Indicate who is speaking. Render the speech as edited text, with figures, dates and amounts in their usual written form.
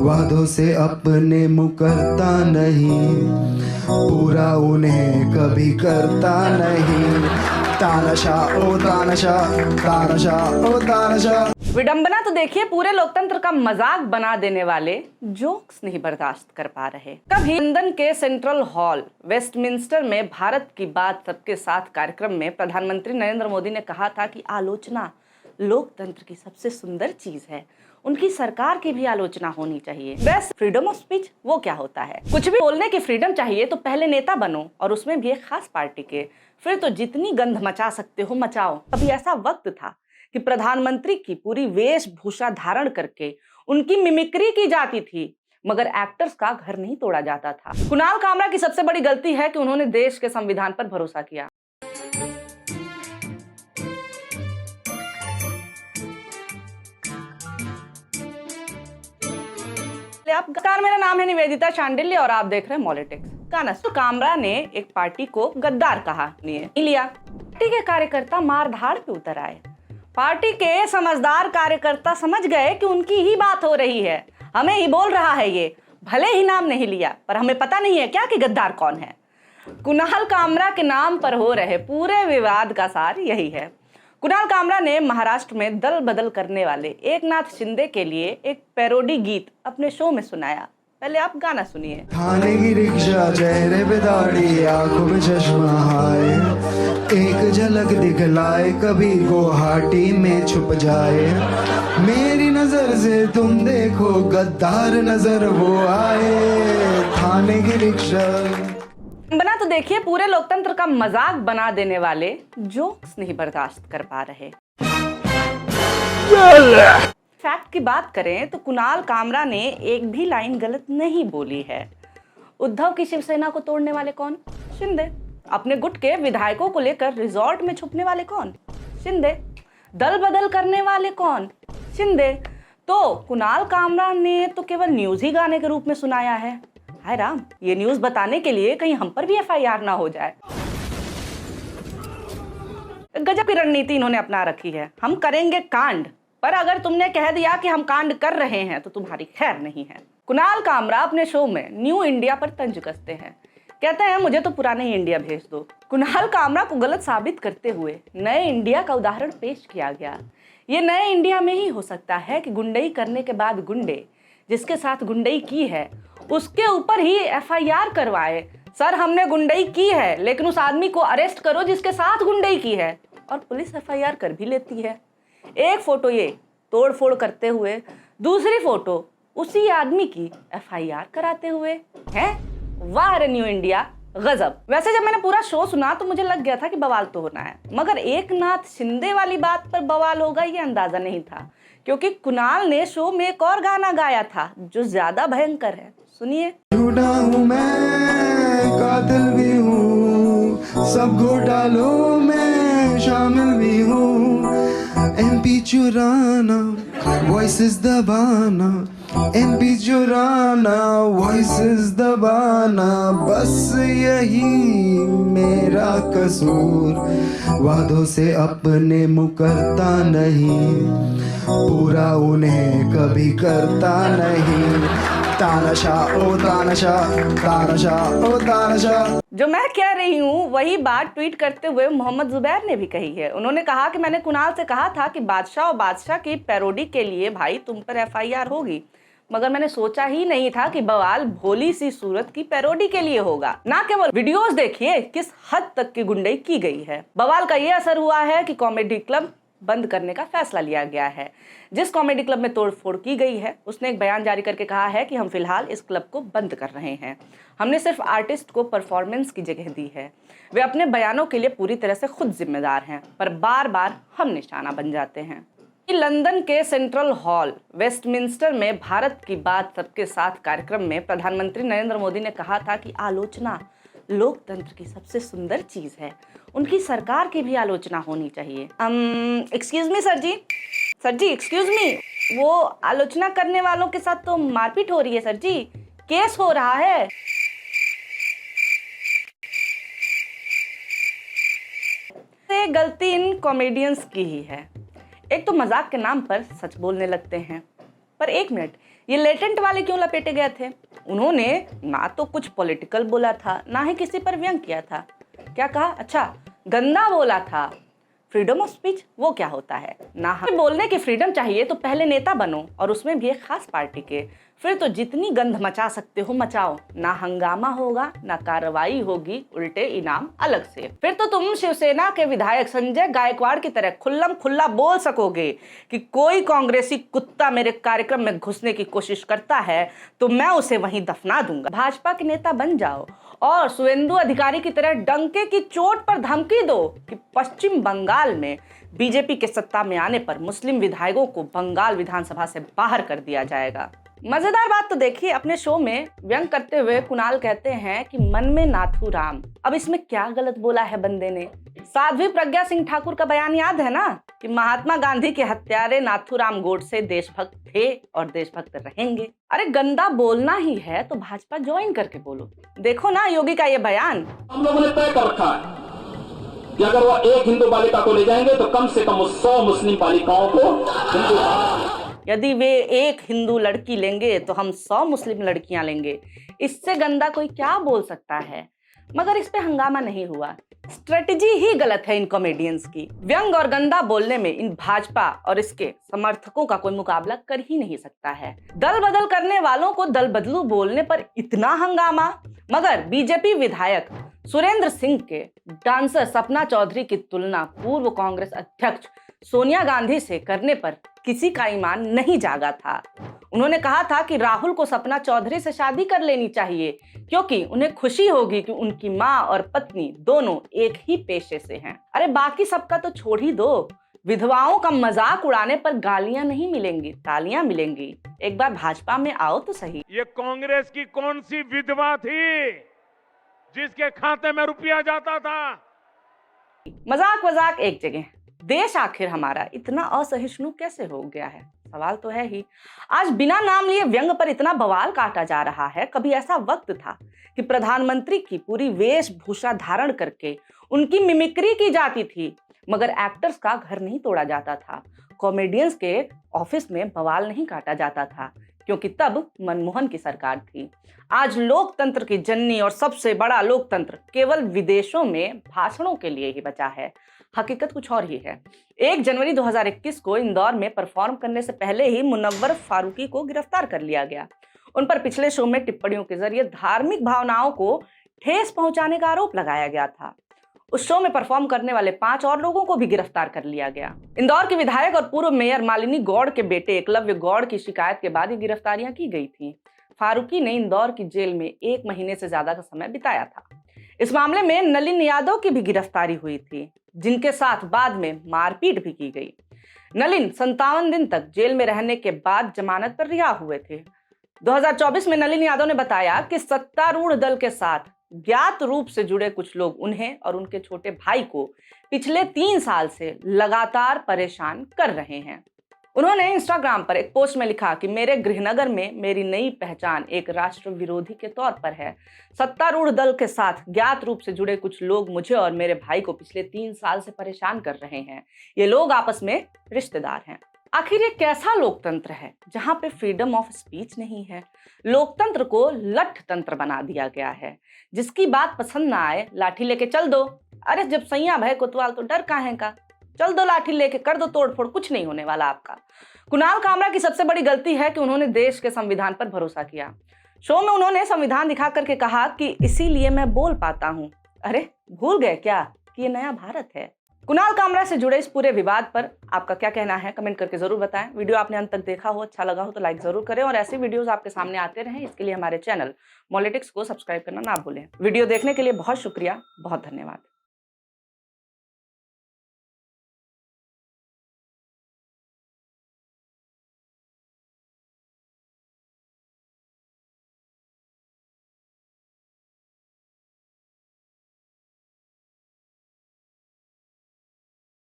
Speaker 1: वादों से अपने मुकरता नहीं, पूरा उन्हें कभी करता नहीं। तानाशाह ओ तानाशाह, तानाशाह ओ तानाशाह।
Speaker 2: विडंबना तो देखिए, पूरे लोकतंत्र का मजाक बना देने वाले जोक्स नहीं बर्दाश्त कर पा रहे। कभी लंदन के सेंट्रल हॉल वेस्टमिंस्टर में भारत की बात सबके साथ कार्यक्रम में प्रधानमंत्री नरेंद्र मोदी ने कहा था कि आलोचना लोकतंत्र की सबसे सुंदर चीज है, उनकी सरकार की भी आलोचना होनी चाहिए। बेस्ट फ्रीडम ऑफ स्पीच वो क्या होता है? कुछ भी बोलने की फ्रीडम चाहिए तो पहले नेता बनो, और उसमें भी एक खास पार्टी के, फिर तो जितनी गंध मचा सकते हो मचाओ। अभी ऐसा वक्त था कि प्रधानमंत्री की पूरी वेशभूषा धारण करके उनकी मिमिक्री की जाती थी, मगर एक्टर्स का घर नहीं तोड़ा जाता था। कुणाल कामरा की सबसे बड़ी गलती है कि उन्होंने देश के संविधान पर भरोसा किया। मेरा नाम है निवेदिता शांडिल्य और आप देख रहे हैं मॉलिटिक्स। तो कामरा ने एक पार्टी को गद्दार कहा, नहीं लिया। पार्टी के कार्यकर्ता मारधाड़ पे उतर आए। पार्टी के समझदार कार्यकर्ता समझ गए कि उनकी ही बात हो रही है, हमें ही बोल रहा है ये। भले ही नाम नहीं लिया, पर हमें पता नहीं है क्या कि गद्दार कौन है। कुणाल कामरा के नाम पर हो रहे पूरे विवाद का सार यही है। कुणाल कामरा ने महाराष्ट्र में दल बदल करने वाले एकनाथ शिंदे के लिए एक पैरोडी गीत अपने शो में सुनाया। पहले आप गाना सुनिए।
Speaker 1: थाने की रिक्शा, चेहरे पे दाढ़ी, आंखों में चश्मा, हाय एक झलक दिखलाए, कभी गुवाहाटी में छुप जाए। मेरी नजर से तुम देखो, गद्दार नजर वो आए। थाने की रिक्शा।
Speaker 2: बना तो देखिए, पूरे लोकतंत्र का मजाक बना देने वाले जोक्स नहीं बर्दाश्त कर पा रहे। फैक्ट की बात करें तो कुणाल कामरा ने एक भी लाइन गलत नहीं बोली है। उद्धव की शिवसेना को तोड़ने वाले कौन? शिंदे। अपने गुट के विधायकों को लेकर रिजॉर्ट में छुपने वाले कौन? शिंदे। दल बदल करने वाले कौन? शिंदे। तो कुणाल कामरा ने तो केवल न्यूज ही गाने के रूप में सुनाया है। हाय राम, ये न्यूज बताने के लिए कहीं हम पर भी एफआईआर ना हो जाए। गजब की रणनीति इन्होंने अपना रखी है। हम करेंगे कांड, पर अगर तुमने कह दिया कि हम कांड कर रहे हैं तो तुम्हारी खैर नहीं है। कुणाल कामरा अपने शो में न्यू इंडिया पर तंज कसते हैं, कहते हैं मुझे तो पुराना ही इंडिया भेज दो। कुणाल कामरा को गलत साबित करते हुए नए इंडिया का उदाहरण पेश किया गया। ये नए इंडिया में ही हो सकता है कि गुंडई करने के बाद गुंडे जिसके साथ गुंडई की है उसके ऊपर ही एफआईआर करवाए। सर हमने गुंडई की है, लेकिन उस आदमी को अरेस्ट करो जिसके साथ गुंडई की है, और पुलिस एफआईआर कर भी लेती है। एक फोटो ये तोड़ फोड़ करते हुए, दूसरी फोटो उसी आदमी की एफआईआर कराते हुए हैं। वाह रे न्यू इंडिया, गजब। वैसे जब मैंने पूरा शो सुना तो मुझे लग गया था कि बवाल तो होना है, मगर एकनाथ शिंदे वाली बात पर बवाल होगा ये अंदाजा नहीं था, क्योंकि कुणाल ने शो में एक और गाना गाया था जो ज्यादा भयंकर है। सुनिए।
Speaker 1: झूठा हूँ मैं, कातिल भी हूँ, सब घोटालों में शामिल भी हूँ। एमपी चुराना, वॉइसेस दबाना, एमपी चुराना, वॉइसेस दबाना, बस यही मेरा कसूर। वादों से अपने मुकरता नहीं, पूरा उन्हें कभी करता नहीं। तानाशाह ओ तानाशाह, तानाशाह ओ तानाशाह।
Speaker 2: जो मैं कह रही हूँ वही बात ट्वीट करते हुए मोहम्मद जुबैर ने भी कही है। उन्होंने कहा कि मैंने कुणाल से कहा था कि बादशाह और बादशाह की पैरोडी के लिए भाई तुम पर एफआईआर होगी, मगर मैंने सोचा ही नहीं था कि बवाल भोली सी सूरत की पैरोडी के लिए होगा। ना केवल वीडियोस देखिए किस हद तक की गुंडई की गई है। बवाल का ये असर हुआ है कि कॉमेडी क्लब बंद करने का फैसला लिया गया है। जिस कॉमेडी क्लब में तोड़फोड़ की गई है उसने एक बयान जारी करके कहा है कि हम फिलहाल इस क्लब को बंद कर रहे हैं, हमने सिर्फ आर्टिस्ट को परफॉर्मेंस की जगह दी है। वे अपने बयानों के लिए पूरी तरह से खुद जिम्मेदार हैं, पर बार बार हम निशाना बन जाते हैं। लंदन के सेंट्रल हॉल वेस्टमिंस्टर में भारत की बात सबके साथ कार्यक्रम में प्रधानमंत्री नरेंद्र मोदी ने कहा था कि आलोचना लोकतंत्र की सबसे सुंदर चीज है, उनकी सरकार की भी आलोचना होनी चाहिए। एक्सक्यूज मी सर जी, सर जी एक्सक्यूज मी, वो आलोचना करने वालों के साथ तो मारपीट हो रही है सर जी, केस हो रहा है। ये गलती इन कॉमेडियंस की ही है। एक तो मजाक के नाम पर सच बोलने लगते हैं, पर एक मिनट, ये लेटेंट वाले क्यों लपेटे गए थे? उन्होंने ना तो कुछ पॉलिटिकल बोला था, ना ही किसी पर व्यंग किया था। क्या कहा? अच्छा, गंदा बोला था। फ्रीडम ऑफ स्पीच वो क्या होता है? ना हमें बोलने की फ्रीडम चाहिए तो पहले नेता बनो, और उसमें भी एक खास पार्टी के। फिर तो जितनी गंध मचा सकते हो मचाओ, ना हंगामा होगा, ना कार्रवाई होगी, उल्टे इनाम अलग से। फिर तो तुम शिवसेना के विधायक संजय गायकवाड़ की तरह खुल्लम खुल्ला बोल सकोगे कि कोई कांग्रेसी कुत्ता मेरे कार्यक्रम में घुसने की कोशिश करता है तो मैं उसे वहीं दफना दूंगा। भाजपा के नेता बन जाओ और शुवेंदु अधिकारी की तरह डंके की चोट पर धमकी दो कि पश्चिम बंगाल में बीजेपी के सत्ता में आने पर मुस्लिम विधायकों को बंगाल विधानसभा से बाहर कर दिया जाएगा। मजेदार बात तो देखिए, अपने शो में व्यंग करते हुए कुणाल कहते हैं कि मन में नाथू राम। अब इसमें क्या गलत बोला है बंदे ने? साध्वी प्रज्ञा सिंह ठाकुर का बयान याद है ना कि महात्मा गांधी के हत्यारे नाथूराम गोडसे देशभक्त थे और देशभक्त रहेंगे। अरे गंदा बोलना ही है तो भाजपा ज्वाइन करके बोलो। देखो ना योगी का ये बयान।
Speaker 3: हम लोगों ने तय कर रखा है कि अगर वो एक हिंदू बालिका को ले जाएंगे तो कम से कम 100 मुस्लिम बालिकाओं को हिंदू।
Speaker 2: यदि वे एक हिंदू लड़की लेंगे तो हम 100 मुस्लिम लड़कियां लेंगे। इससे गंदा कोई क्या बोल सकता है? मगर इस पे हंगामा नहीं हुआ। स्ट्रेटजी ही गलत है इन कॉमेडियंस की। व्यंग और गंदा बोलने में इन भाजपा और इसके समर्थकों का कोई मुकाबला कर ही नहीं सकता है। दल बदल करने वालों को दल बदलू बोलने पर इतना हंगामा, मगर बीजेपी विधायक सुरेंद्र सिंह के डांसर सपना चौधरी की तुलना पूर्व कांग्रेस अध्यक्ष सोनिया गांधी से करने पर किसी का ईमान नहीं जागा था। उन्होंने कहा था कि राहुल को सपना चौधरी से शादी कर लेनी चाहिए क्योंकि उन्हें खुशी होगी कि उनकी माँ और पत्नी दोनों एक ही पेशे से हैं। अरे बाकी सबका तो छोड़ ही दो, विधवाओं का मजाक उड़ाने पर गालियां नहीं मिलेंगी, तालियां मिलेंगी। एक बार भाजपा में आओ तो सही।
Speaker 4: ये कांग्रेस की कौन सी विधवा थी जिसके खाते में रुपया जाता था?
Speaker 2: मजाक वजाक एक जगह, देश आखिर हमारा इतना असहिष्णु कैसे हो गया है? सवाल तो है ही। आज बिना नाम लिए व्यंग पर इतना बवाल काटा जा रहा है। कभी ऐसा वक्त था कि प्रधानमंत्री की पूरी वेशभूषा धारण करके उनकी मिमिक्री की जाती थी, मगर एक्टर्स का घर नहीं तोड़ा जाता था, कॉमेडियंस के ऑफिस में बवाल नहीं काटा जाता था, क्योंकि तब मनमोहन की सरकार थी। आज लोकतंत्र की जननी और सबसे बड़ा लोकतंत्र केवल विदेशों में भाषणों के लिए ही बचा है। हकीकत कुछ और ही है। 1 जनवरी 2021 को इंदौर में परफॉर्म करने से पहले ही मुनव्वर फारूकी को गिरफ्तार कर लिया गया। उन पर पिछले शो में टिप्पणियों के जरिए धार्मिक भावनाओं को ठेस पहुंचाने का आरोप लगाया गया था। उस शो में परफॉर्म करने वाले 5 और लोगों को भी गिरफ्तार कर लिया गया। इंदौर के विधायक और पूर्व मेयर मालिनी गौड़ के बेटे एकलव्य गौड़ की शिकायत के बाद ये गिरफ्तारियां की गई थी। फारूकी ने इंदौर की जेल में 1 महीने से ज्यादा का समय बिताया था। इस मामले में नलिन यादव की भी गिरफ्तारी हुई थी, जिनके साथ बाद में मारपीट भी की गई। नलिन 57 दिन तक जेल में रहने के बाद जमानत पर रिहा हुए थे। 2024 में नलिन यादव ने बताया कि सत्तारूढ़ दल के साथ ज्ञात रूप से जुड़े कुछ लोग उन्हें और उनके छोटे भाई को पिछले 3 साल से लगातार परेशान कर रहे हैं। उन्होंने इंस्टाग्राम पर एक पोस्ट में लिखा कि मेरे गृहनगर में मेरी नई पहचान एक राष्ट्र विरोधी के तौर पर है। सत्तारूढ़ दल के साथ ज्ञात रूप से जुड़े कुछ लोग मुझे और मेरे भाई को पिछले 3 साल से परेशान कर रहे हैं। ये लोग आपस में रिश्तेदार हैं। आखिर ये कैसा लोकतंत्र है जहां पे फ्रीडम ऑफ स्पीच नहीं है? लोकतंत्र को लठ तंत्र बना दिया गया है। जिसकी बात पसंद ना आए लाठी लेके चल दो। अरे जब सैया भय कोतवाल तो डर काहे का? चल दो लाठी लेके, कर दो तोड़फोड़, कुछ नहीं होने वाला आपका। कुणाल कामरा की सबसे बड़ी गलती है कि उन्होंने देश के संविधान पर भरोसा किया। शो में उन्होंने संविधान दिखा करके कहा कि इसीलिए मैं बोल पाता हूँ। अरे भूल गए क्या कि ये नया भारत है? कुणाल कामरा से जुड़े इस पूरे विवाद पर आपका क्या कहना है कमेंट करके जरूर बताएं। वीडियो आपने अंत तक देखा हो, अच्छा लगा हो तो लाइक जरूर करें और ऐसे वीडियोस आपके सामने आते रहें इसके लिए हमारे चैनल मॉलिटिक्स को सब्सक्राइब करना ना भूलें। वीडियो देखने के लिए बहुत शुक्रिया, बहुत धन्यवाद।